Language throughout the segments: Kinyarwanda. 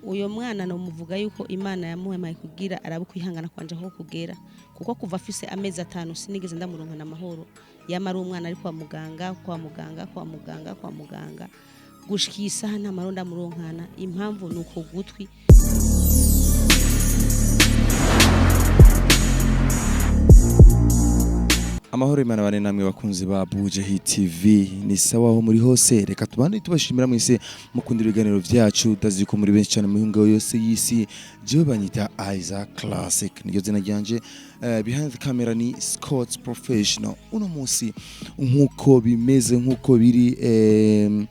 uyo mwana no muvuga yuko Imana yamuhemaye kugira arabukwihangana kwanje aho kugera kuko kuva afise amezi 5 sinigeze ndamuronka na mahoro yamara umwana ari kwa muganga gushikisa nta maronda muronkana impamvu nuko gutwi Amahoro Imana bane namwe bakunzi ba Bujahit TV ni sawa aho muri hose reka tubane tubashimira mwese mukundira ibiganiro vyacu taziko muri benshi cyane mu hingo yose yisi jewe banyita Isaac Classic niyo zina ryanje behind the camera ni Scott Professional uno munsi nkuko bimeze nkuko biri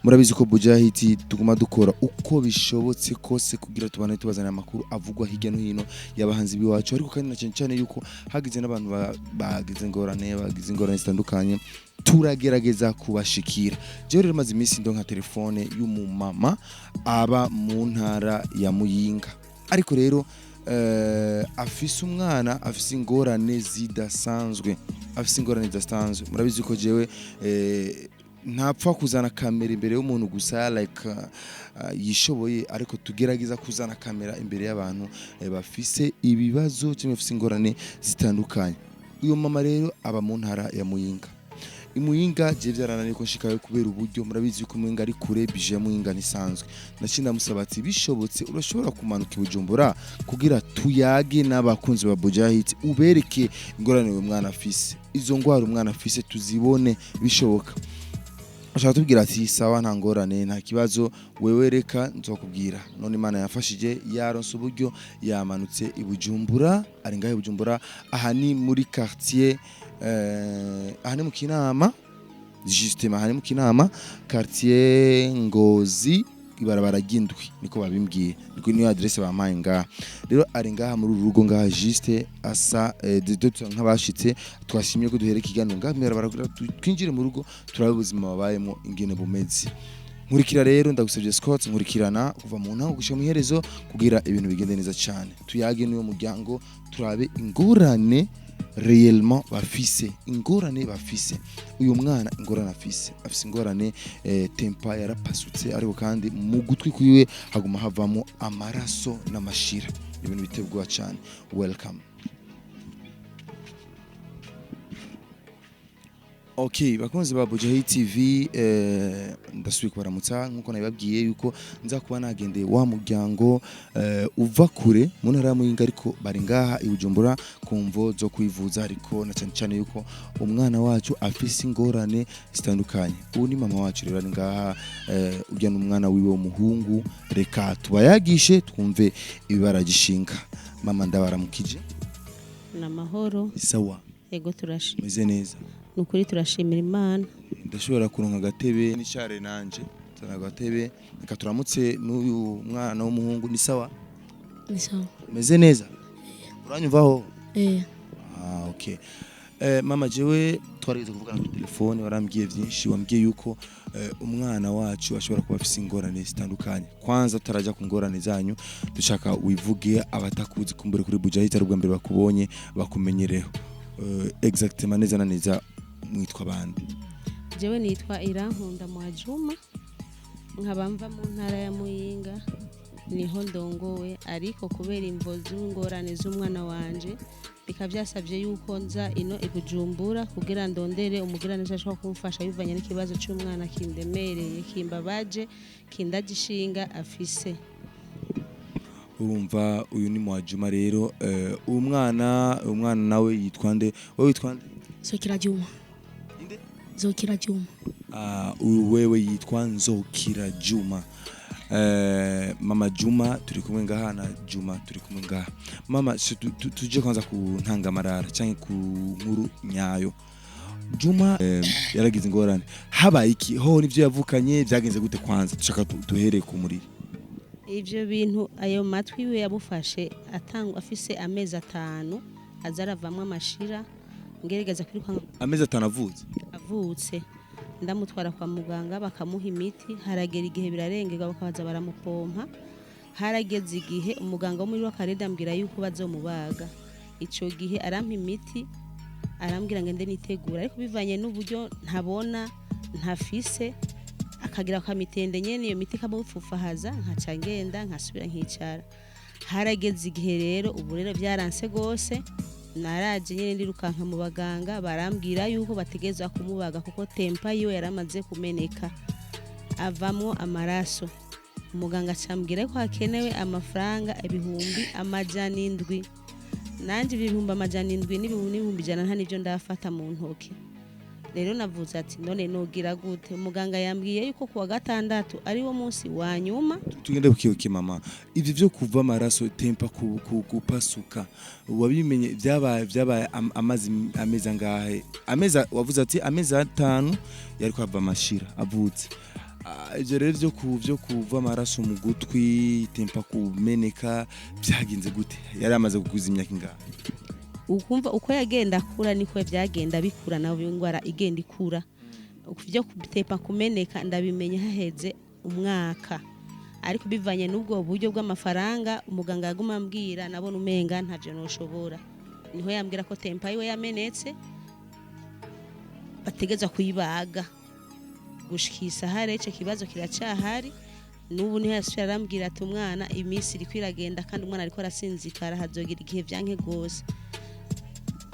murabizi ko Bujahit tuguma dukora uko bishobotse kose kugira tubane tubazana amakuru avugwa hirya no hino yabahanzi biwacu ariko kandi na cyane yuko hagize n'abantu bagize ingorane zitandukanye turagerageza kubashikira je rero maze iminsi ndo nka telefone y'umumama aba mu ntara ya Muyinga ariko rero afise umwana afise ingorane zidasanzwe murabizi ko jewe ntapfa kuzana kamera imbere y'umuntu gusa like yishoboye ariko tugerageza kuzana kamera imbere y'abantu bafise ibibazo cyangwa bafise ingorane zitandukanye uyo mama rero aba mu ntara ya Muyinga imuyinga je byarananiye ko nshikayo kubera uburyo murabizi ko Muyinga ari kure bije ya Muyinga nisanzwe nacinda musabati bishobotse urashobora kumanuka Bujumbura kugira tuyage n'abakunzi ba Bujahit ubereke ingorane uwo mwana afise izo ngwara umwana afise tuzibone bishoboka ashaka tubwira ati sawa nta ngorane nta kibazo wewe reka nzokubwira none Imana yafashije yaronse uburyo yamanutse Bujumbura ari ngahe Bujumbura aha ni muri quartier aha ni mu Kinama justement aha ni mu Kinama quartier Ngozi ibarabara gindwi niko babimbwiye niko niyo adresse bampaye ngaha rero ari ngaha muri urugo ngaha juste asa nk'abashitse twashimye ko duhere kigano ngaha ibarabara twinjire mu rugo turabe ubuzima babayemo ingene bumeze nkurikira rero ndagusabye Scott nkurikirana kuva mu ntango gushika mu iherezo kugira ibintu bigende neza cyane tuyage niyo muryango turabe ingorane réellement bafise ingorane bafise uyu mwana ingorane afise ingorane tempa yarapasutse ariko kandi mu gutwi kwiwe haguma havamo amaraso n'amashira ibintu bitebwa cyane welcome. Okay, bakunzi ba Bujahit TV ndasubiye kubaramutsa nkuko nabibabwiye yuko nza kuba nagendeye wa muryango uva kure mu ntara Muyinga ariko bari ngaha Bujumbura kumvo zo kwivuza ariko na cyane yuko umwana wacu afise ingorane zitandukanye ubu ni mama wacu rero ari ngaha ujya n'umwana wiwe w'umuhungu reka tubayagishe twumve ibibaragishinga mama ndabaramukije namahoro sawa ego turashimye meze neza nukuri turashimira Imana ndashobora kuronka agatebe n'icare nanje tana agatebe reka turamutse n'uyu mwana w'umuhungu ni sawa meze neza uranyumvaho okay mama jewe twarigeze kuvugana kuri telefone warambwiye byinshi wambwiye yuko umwana wacu ashobora kuba afise ingorane zitandukanye kwanza taraja ku ngorane zanyu dushaka wivuge abatakuzi kumbere kuri Bujahit ari ubwa mbere bakubonye bakumenyereho exactement neza na neza mwitwa bande jewe nitwa Irankunda Mwajuma nkabamva mu ntara ya Muyinga niho ndongowe ariko kubera imvo z'ingorane z'umwana wanje bikavyasavye yuko nza ino Bujumbura kugira ndondere umugirane cyashwa kumfasha bivanye n'ikibazo cy'umwana kindemereye kimbabaje kindagishinga afise urumva uyu ni Mwajuma rero umwana nawe yitwa nde wewe witwa nde Zokira Juma inde Zokira Juma wewe yitwa Nzokira Juma mama Juma turi kumwe ngaha na Juma turi kumwe ngaha mama tuje kwanza ku ntangamarara cyangwa ku nkuru nyayo Juma yaragize ingorane habaye iki ho nivyo yavukanye byagenze gute kwanza dushaka duhere ku muriri ivyo bintu ayo matwi we yabufashe atangwa afise amezi 5 azaravamwe amashira ngerageza kwiruka amezi 5 avutse ndamutwara kwa muganga bakamuha imiti haragera igihe birarengerwa bakabaza baramupompa harageze igihe umuganga wo muri wakareda ambwira yuko bazomubaga ico gihe arampa imiti arambwira ngende nitegura ariko bivanye n'uburyo ntabona ntafise akagira akamitende nyene iyo miti kamupfufahaza nkaca ngenda nkasubira nkicara. Harageze igihe rero ubu rero byaranse gose, naraje nyene ndirukanka mu baganga barambwira yuko bategezwa kumubaga kuko tempa yiwe yaramaze kumeneka avamwo amaraso. Umuganga acambwira ko hakenewe amafaranga ibihumbi amajana 7. Nanje ibihumbi amajana 7 n'ibihumbi 100 nta nivyo ndafata mu ntoki. Rero navuze ati none nogira gute? Umuganga yambwiye yuko kuwa gatandatu ari wo munsi wa nyuma. Tugende bukiyoke mama, ivyo vyo kuva amaraso tempa kupasuka wabimenye byabaye amezi angahe? Ameza wavuze ati amezi 5 yari kwava amashira avutse. Ivyo rero vyo kuva amaraso mu gutwi tempa kumeneka byagenze gute? Yari amaze kuguza imyaka ingahe? Ukumva uko yagenda akura niko byagenda bikura nawe ingwara igenda ikura. Ukuvyo kutepa kumeneka ndabimenya haheze umwaka. Ariko bivanye n'ubwo buryo bw'amafaranga umuganga yaguma ambwira nabona umenga ntavyo noshobora. Niho yambwira ko tempa yiwe yamenetse bategeza kuyibaga. Gushikisa harece kibazo kiracahari. Nubu niho yasubira arambwira ati umwana imisi iri kwiragenda kandi umwana ariko arasinzikara hazogira igihe byanke gose.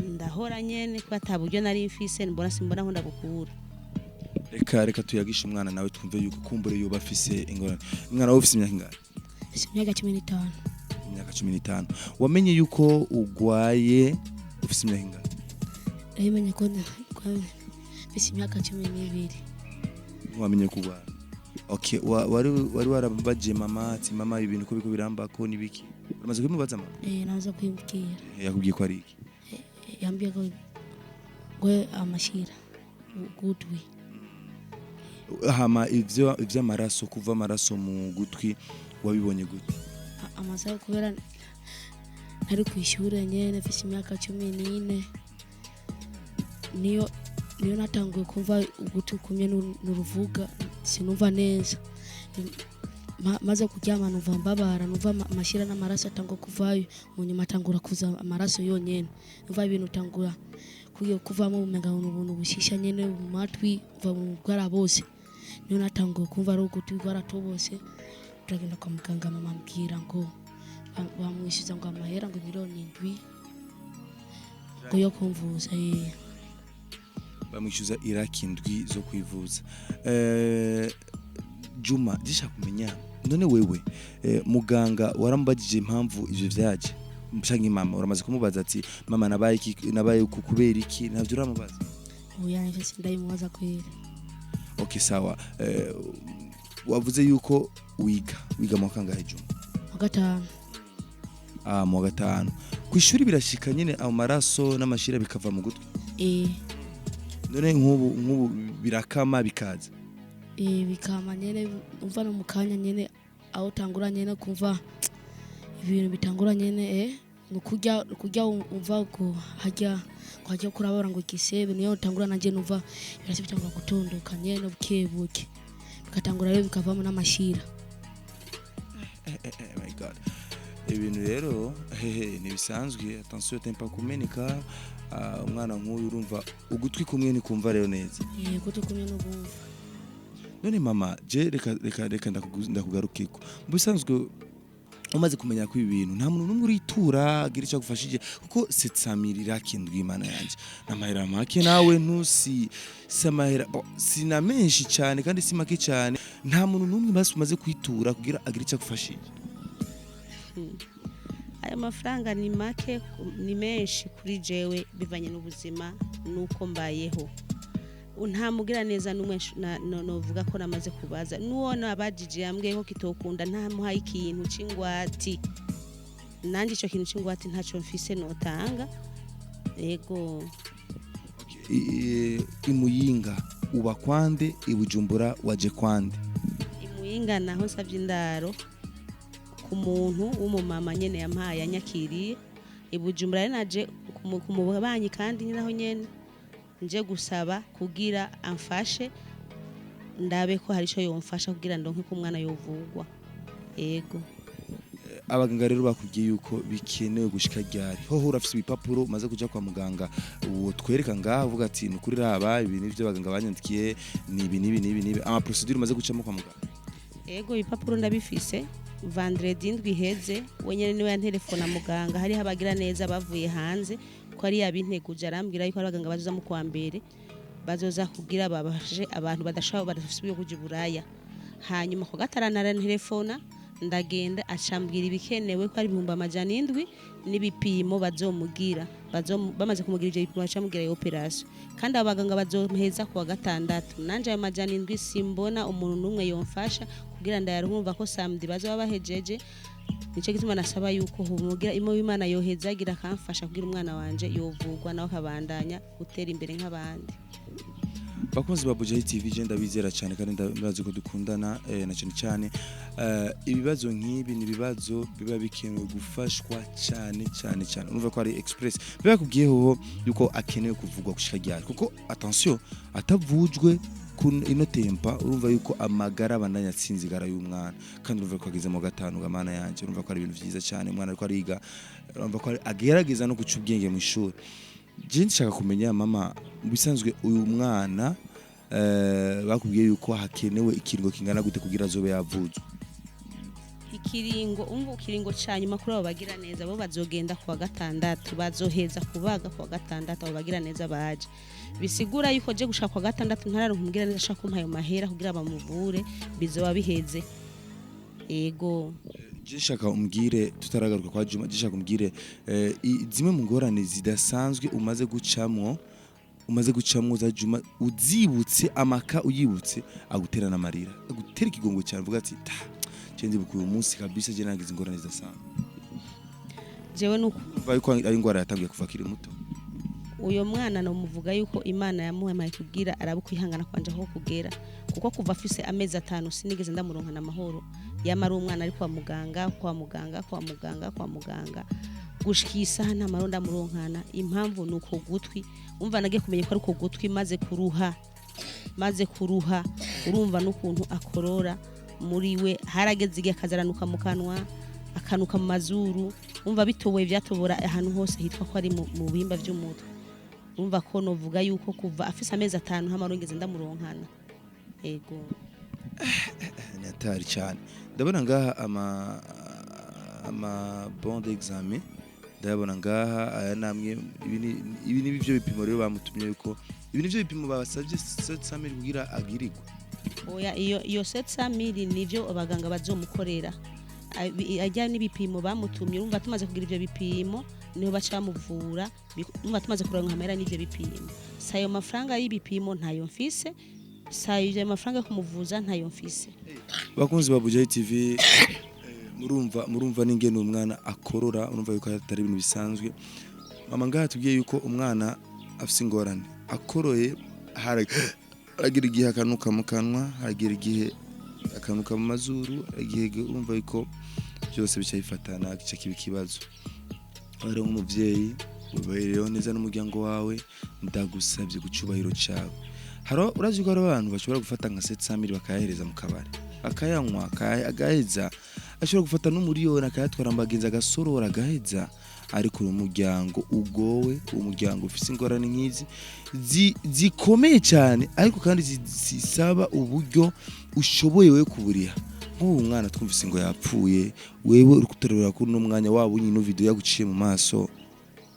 Ndahora nyene ko ataburyo nari mfise simbona aho ndabukura. Reka tuyagisha umwana nawe twumve yuko kumbure yoba afise ingorane. Umwana wawe ufise imyaka ingahe? Imyaka 15. Imyaka 15. Wamenye yuko ugwaye ufise imyaka ingahe? Namenye ko ufise imyaka 12. Wamenye kugwara. Okay, wari warabaje mama ati mama ibintu ko biko birambako nibiki? Uramaze kumubaza mama? Naza kwimbwira. Yakubwiye ko ari iki? Yambwiye ko gwe amashira gutwi. Hama ivyo amaraso kuva amaraso mu gutwi wabibonye gute? Amasaha kubera nari kwishure nyene mfise imyaka 14 niyo natanguye kumva ugutwi kumye n'uruvuga sinumva neza. Maze kuryama numva mbabara numva amashira n'amaraso atangwa kuvayo mu nyuma atangura kuza amaraso yonyene numva ibintu tangura kuvamo umenga n'ubuntu bushisha nyene mu matwi uva mu bwara bose. Niyo natanguye kumva ari ugutwi gwaratobose. Turagenda kwa muganga mama ambwira ngo bamwishyuza ngo amahera ngo miliyoni 7 ngo yo kumvuza. Bamwishyuza iraki 7 zo kwivuza. Juma disha kumenya none wewe muganga waramubajije impamvu ivyo vyaje mshangi mama uramaze kumubaza ati mama nabaye kukubera iki navyo uramubaza? Oya nje ndayimubaza kwere. Okay sawa. Wavuze yuko wiga mu kangahe Juma? Mu gatanu. Mu gatanu. Kwishuri birashika nyene amaraso n'amashira bikava mu gutwi? None nk'ubu birakama bikaza? Bikama nyene umva no mukanya nyene aho tangura nyene kumva ibintu bitangura nyene no kujya umva ko hajya kurabora ngo gisebe niyo tangura nanje numva birasi bitangura gutondoka nyene bukebuke bikatangura rero bikavamo n'amashira. My god. Ibintu rero nibisanzwe attention tempa kumeneka. Umwana nk'uyu urumva ugutwi kumwe ni kumva rero neza. Gutwi kumwe no kumva. None mama je reka ndakugarukiko bisanzwe umaze kumenya ko ibintu nta muntu numwe uritura agira icyo gufashije kuko 700 iraki 7 imana yanje namahera make nawe ntusi samahera sina menshi cyane kandi si make cyane nta muntu numwe basumaze kwitura kugira agira icyo gufashije. Aya mafaranga ni make ni menshi kuri jewe bivanye n'ubuzima nuko mbayeho. Nta mugira neza numwe novuga ko namaze kubaza nuwo nabajije yambwiye ko kitokunda nta muhaye ikintu cingwati. Nanje ico kintu cingwati ntaco mfise notanga. Yego. Imuyinga uba kwande ibujumbura waje kwande? Imuyinga naho savye indaro ku muntu w'umumama nyene yampaye anyakiriye. Ibujumbura naje kumubanyi kandi naho nyene nje gusaba kugira amfashe ndabe ko hari ico yomfasha kugira ndonke ko umwana yovugwa. Yego. abaganga rero bakubwiye yuko bikenewe gushika ryari hoho urafise ibipapuro umaze kuja kwa muganga uwo twereka ngaho uvuga ati nukuri raba ibi nivyo abaganga banyandikiye nibi ama procedure umaze gucamo kwa muganga. Ego ibipapuro ndabifise vendredi ndwi heze wenyene niwe yantelefona muganga hari habagira neza bavuye hanze ko ari yabinteguje arambwira yuko abaganga bazoza mu kwa mbere bazoza kugira babashe abantu badafise kuja buraya hanyuma ko gatarana telefona ndagenda acambwira ibikenewe ko ari 700 n'ibipimo bazomugira bamaze kumugira ivyo bipimo bacamugira operation kandi abaganga bazomuheza ku wa gatandatu nanje ayo 700 simbona umuntu numwe yomfasha kugira ndayarumva ko samedi bazoba bahejeje nico gituma nasaba yuko humugira imo Imana yohezagira akamfasha kugira umwana wanje yovugwa nawe kabandanya gutera imbere nk'abandi. Bakunzi ba Bujahit TV genda bizera cyane kandi ndabazi ko dukundana na cyane ibibazo nk'ibi ni ibibazo biba bikenewe gufashwa cyane urumva ko ari express biba kubwiyeho yuko akeneye kuvugwa gushika ryari kuko attention atavujwe ino tempa urumva yuko amagara bandanya atsinzigara y'umwana kandi urumva ko ageze mu gatanu gamana yanje urumva ko ari ibintu byiza cyane umwana ariko ariga urumva ko agerageza no guca ubwenge mu ishuri. Je nshaka kumenya mama bisanzwe uyu mwana bakubwiye yuko hakenewe ikiringo kingana gute kugira azobe yavuzwe. Ikiringo cyanyuma kuri abo bagira neza bo bazogenda ku wa gatandatu bazoheza kubaga ku wa gatandatu abo bagira neza baje bisigura yuko je gushaka ku wa gatandatu ntararonka umugira neza ashaka kumpayo mahera kugira bamuvure bizoba biheze. Ego Jishaka umbwire tutaragaruka kwa Juma jishaka umbwire zimwe mu ngorane zidasanzwe umaze gucamwo za Juma uzibutse amaka uyibutse aguterana amarira agutera ikigongo cyane uvuga ati cenze bukuye umunsi kabisa je nagize ingorane zidasanzwe jewe nuko yuko ari ingwara yatangiye kuva kiri muto uyo mwana no muvuga yuko Imana yamuhemaye kugira arabukwihangana kwanje aho kugera kuko kuva afise amezi 5 sinigeze ndamuronkana amahoro yamara umwana ari kwa muganga gushikisa nta maronda muronkana impamvu nuko gutwi umva nagiye kumenya ko ari uko gutwi maze kuruha urumva n'ukuntu akorora muri we harageze igihe akazaranuka mu kanwa akanuka mu mazuru umva bitoboye byatobora ahantu hose hitwa ko ari mu bihimba by'umutwe umva ko novuga yuko kuva afise amezi 5 hamarongeze ndamuronkana. Ego natari cyane ndabona ngaha ama bon d'examen ndabona ngaha aya namwe ibi ni byo bipimo rero bamutumye yuko ibi ni byo bipimo babasabye 700 kugira agirirwa. Oya iyo 700 nivyo abaganga bazomukorera ajya n'ibipimo bamutumye urumva tumaze kugira ivyo bipimo niho bacamuvura urumva tumaze kuronka amera n'ivyo bipimo sayo mafaranga y'ibipimo ntayo mfise sayo mafaranga yo kumuvuza ntayo mfise. Bakunzi ba Bujahit TV murumva n'ingene umwana akorora urumva yuko atari ibintu bisanzwe mama ngaha tugiye yuko umwana afise ingorane akoroye haragira igihe akanuka mu kanwa haragira igihe akanuka mu mazuru igihe urumva yuko byose bicayifatana gica kibi kibazo ari nk'umuvyeyi ubayeho neza n'umuryango wawe ndagusabye gucubahiro cyawe haro urazi ko abantu bashobora gufata nka 700 bakayahereza mu kabari akayanywa agaheza ashobora gufata n'umuriyoni akayatwara mbagenza agasorora agaheza ariko umuryango ugowe umuryango ufise ingorane nk'izi zikomeye cyane ariko kandi zisaba uburyo ushoboye we kuburiha nk'ubu mwana twumvise ngo yapfuye wewe uri kuterura kuri no mwanya wabo nyine video yaguciye mu maso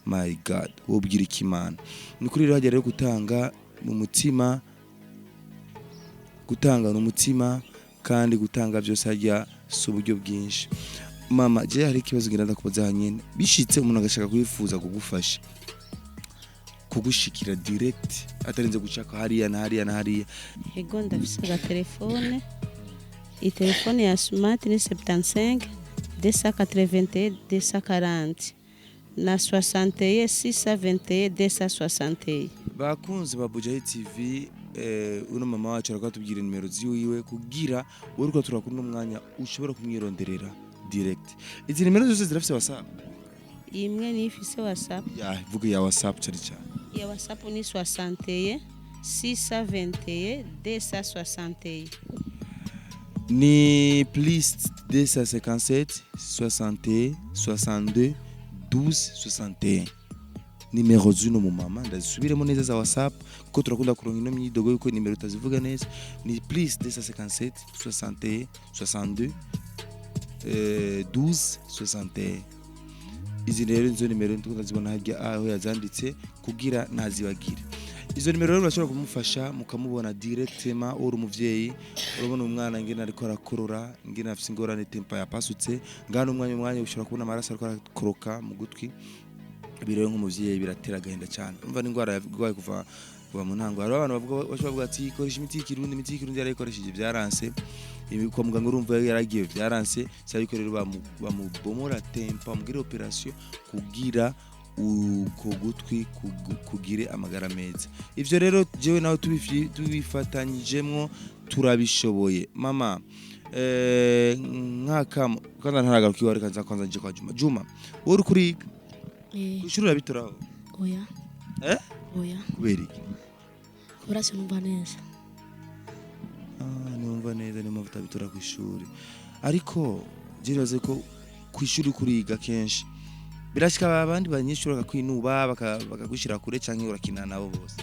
my god wobwira ikimana ni kuri rero rero gutanga n'umutima kandi gutanga byose hajya su buryo bwinshi. Mama je hari ikibazo ngira ndakubaza nyine bishitse umuntu agashaka kwifuza kugufasha kugushikira direct atarinze gucaka hariya na hariya. Ego ndafise ga telefone telefone ya smart ni 75 281 240 na 61 621 261. Bakunzi ba Bujahit TV uno mama wacu arakatubwira nimero ziwiwe kugira uriko turakuri n'umwanya ushobora kumwironderera direct. Izi nimero zose zirafise WhatsApp? Imwe ni ifise WhatsApp. Ya vuga ya WhatsApp cyari cyane. Ya WhatsApp ni 61 621 261. ni plus 257 60 62 12 61 nimero z'uno mu mama ndazisubiremo neza za WhatsApp kuko turakunda kuronka ino myidogo yuko nimero utazivuga neza ni plus 257 61 62 12 61 izi rero izo nimero tukazibona harya aho yazanditse kugira ntazibagire izo nimero rero urashobora kumufasha mukamubona directement uri umuvyeyi urabona umwana ngene ariko arakorora ngene afise ingorane tempa yapasutse ngana umwanya ushobora kubona amaraso ariko arakoroka mu gutwi birero nk'umuvyeyi biratera gahinda cyane umva n'ingwara yagwaye kuva mu ntango hari abantu bavuga ati koresha imiti y'ikirundi yarayikoresheje byaranse kwa muganga urumva yaragiye byaranse cyariko rero bamubomora tempa mugira operation kugira uko gutwi kugire amagara meza ivyo rero jewe nawe tubifatanyijemwo turabishoboye mama nkaka kandi ntaragarukiwe ariko nzakonza nje kwa Juma uri kuriga ushurura bituraho oya oya kubera iki kubera sinumva neza numva neza ni mavuta bitura ku ishuri ariko jiraze ko ku ishuri kuriga kenshi birashika abandi banyeshuri bakakwinuba bakagushira kure canke urakina nabo bose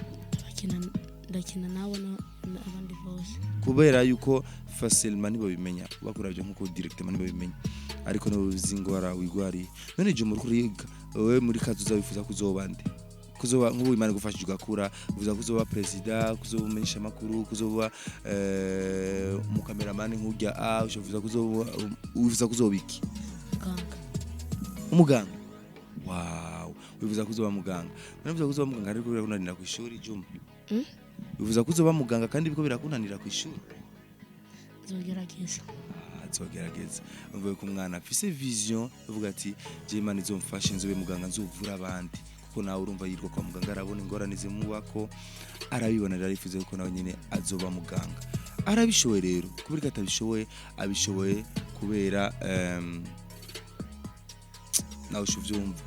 ndakina nabo n'abandi bose kubera yuko facilement nibo bimenya bakuravye nkuko directement nibo bimenya ariko no zingora wigwari none je muri kuriga wewe muri kazuza bifuza kuzoba nde kuzoba nk'ubu Imana igufashije ugakura uvuza kuzoba president kuzoba umenyesha makuru kuzoba mu cameraman nk'ujya uvuza kuzoba iki umuganga wow wifuza kuzoba muganga nanifuza kuzoba muganga ariko birakunanira ku ishuri Juma wifuza kuzoba muganga kandi biko birakunanira ku ishuri zogerageza mvuye ku mwana afise vision uvuga ati je Imana izomfashe nzobe muganga nzovura abandi kuko nawe urumva yirwa kwa muganga arabona ingorane zimubako arabibona rero yifuza ko nawe nyine azoba muganga arabishoboye rero kubera atabishoboye abishoboye kubera nawe shuvyumva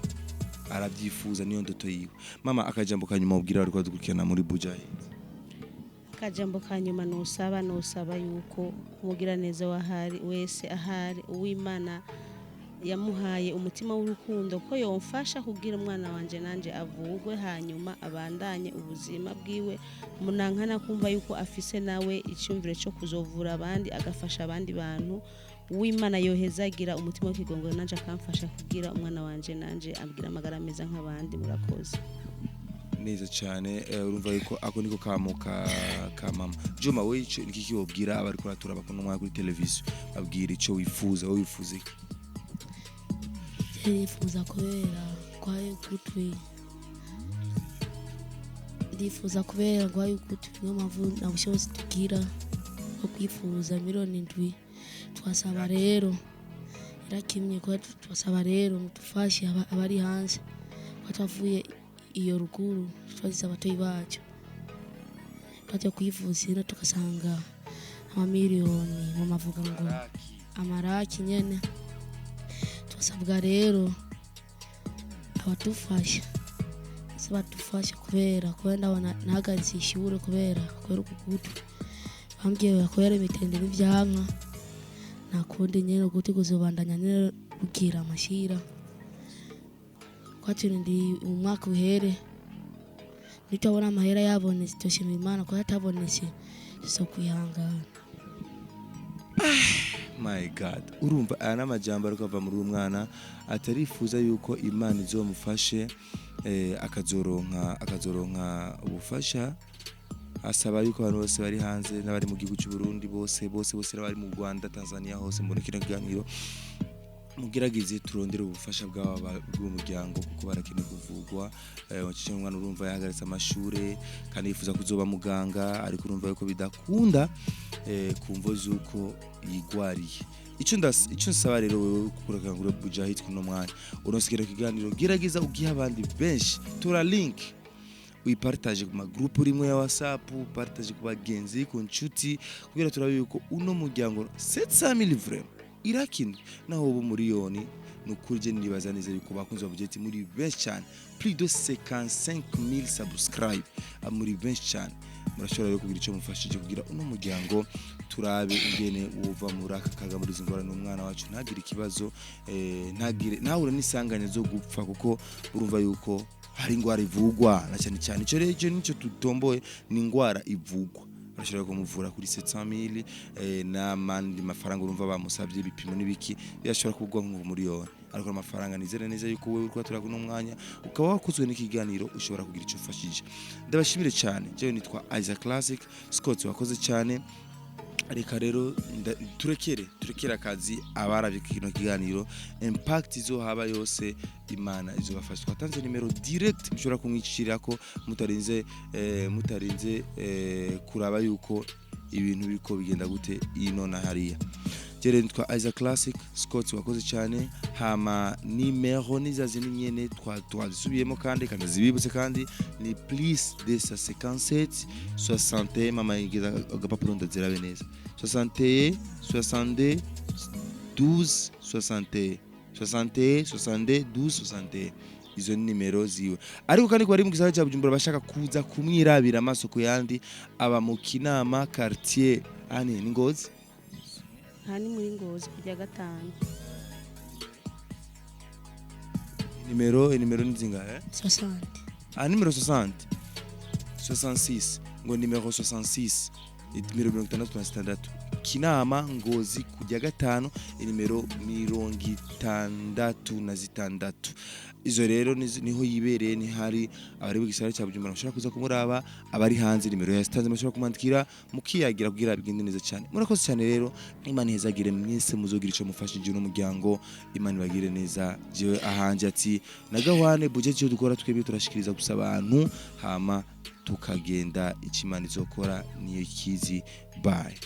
arabyifuza niyo ndoto yiwe mama akajambo kanyuma ubwira bari kwadukurikirana muri Bujahit akajambo kanyuma nusaba yuko umugira neza wahari wese ahari uw'Imana yamuhaye umutima w'urukundo ko yomfasha kugira umwana wanje nanje avugwe hanyuma abandanye ubuzima bwiwe munankana kumva yuko afise nawe icyumvire cyo kuzovura abandi agafasha abandi bantu uw'Imana yohezagira umutima w'ikigongoro nanje akamfasha kugira umwana wanje nanje abwira amagara meza nk'abandi murakoze neza cyane urumva yuko ako niko kamuka ka mama Juma we ico nikiki wobwira abari kuratura bakunda umwana kuri televiziyo abwira ico wifuza wifuza iki ndifuza kubera kwaye gutwi ndifuza kubera kwaye gutwi niyo mpamvu nabushobozi tugira ko kwifuza miliyoni 7 twasaba rero irakimye ko twasaba rero mutufashe abari hanze batavuye iyo ruguru twazize abatoyi bacu twaje kwivuzira tukasanga amamiliyoni mu mavuga ngo amaraki nyene twasabwa rero abatufasha kubera ndabona nahagaritse ishure kubera ukugutu bambwiye bakora imitende n'ivyanka nakundi nyene uguti kuzobandanya nyene rugira amashira kwaturi ndi umwaka uhere nitabona amahera yabonetse toshima Imana ko yatabonetse so kwihangana my god urumva aya n'amajambo ariko ava muri umwana atarifuza yuko Imana izomufashe akazoronka ubufasha asaba yuko abantu bose bari hanze n'abari mu gihugu cy'u Burundi bose bari mu Rwanda Tanzania hose muri kino kiganiro mugeragize turondera ubufasha bw'umuryango kuko barakeneye kuvugwa waciye umwana urumva yahagaritse amashure kandi yifuza kuzoba muganga ariko urumva yuko bidakunda kumvo zuko yigwariye ico nsaba rero wewe kukurakangura Bujahit kuno mwanya unosikira kiganiro geragiza ugiha abandi benshi tura link uyipartage ku magroup rimwe ya WhatsApp partage ku bagenzi ku nshuti kugira turabe yuko uno muryango 700,000 francs irakindi naho ubu miliyoni nukuri je nibaza neza yuko bakunze ba Bujahit muri benshi cyane, plus de 55000 subscribe, muri benshi cyane. Murashobora rero kugira icyo mufashije kugira uno muryango turabe ingene uva muri aka kaga muri zingorane umwana wacu ntagire ikibazo, ntahure n'isanganya zo gupfa, kuko urumva yuko hari ingwara ivugwa na cyane cyane ico rero nico tutomboye, ni ingwara ivugwa. Barashobora kumuvura kuri 700,000 n'amandi mafaranga urumva bamusabye ibipimo n'ibiki birashobora kugwa nko muri yone, ariko amafaranga nizere neza yuko wewe uriko turako n'umwanya ukaba wakuzwe n'ikiganiro ushobora kugira icyo ufashije. Ndabashimire cyane. Jewe nitwa Isaac Classic Scott, wakoze cyane. Reka rero turekere akazi abaravye kino kiganiro, impact izo haba yose Imana izobafasha. Twatanze nimero direct mushobora kumwicirako mutarinze kuraba yuko ibintu biko bigenda gute ino na hariya. Jere nitwa Isaac Classic Scott, wakoze cyane. Hama nimero nizazi nyene twazisubiyemo kandi zibibutse kandi ni plus 257 60 mama igeza agapapuro ndazirabe neza 61 62 12 61 61 62 12 61. Izo nimero ziwe, ariko kandi kwari mu gisagara cya Bujumbura bashaka kuza kumwirabira amaso ku yandi aba mu Kinama quartier ani ni Ngozi, hani muri Ngozi kujya gatanu. nimero ni zingahe? 60. Nimero 60 66 ngo nimero 66 nimero 66 Kinama Ngozi kujya gatanu, nimero 66. Izo rero niho yibereye, ni hari abari b'igisagara cya Bujumbura bashaka kuza kumuraba, abari hanze nimero yastanze bashaka kumandikira mukiyagira kugira bigende neza cyane. Murakoze cyane rero, Imana ihezagire mwese muzogira icyo mufashije n'umuryango, Imana ibagire neza. Jewe ahanje ati nagahwane Bujahit cyo dukora twebwe turashikiriza gusa abantu hama tukagenda, Imana izokora niyo kizi. Bye.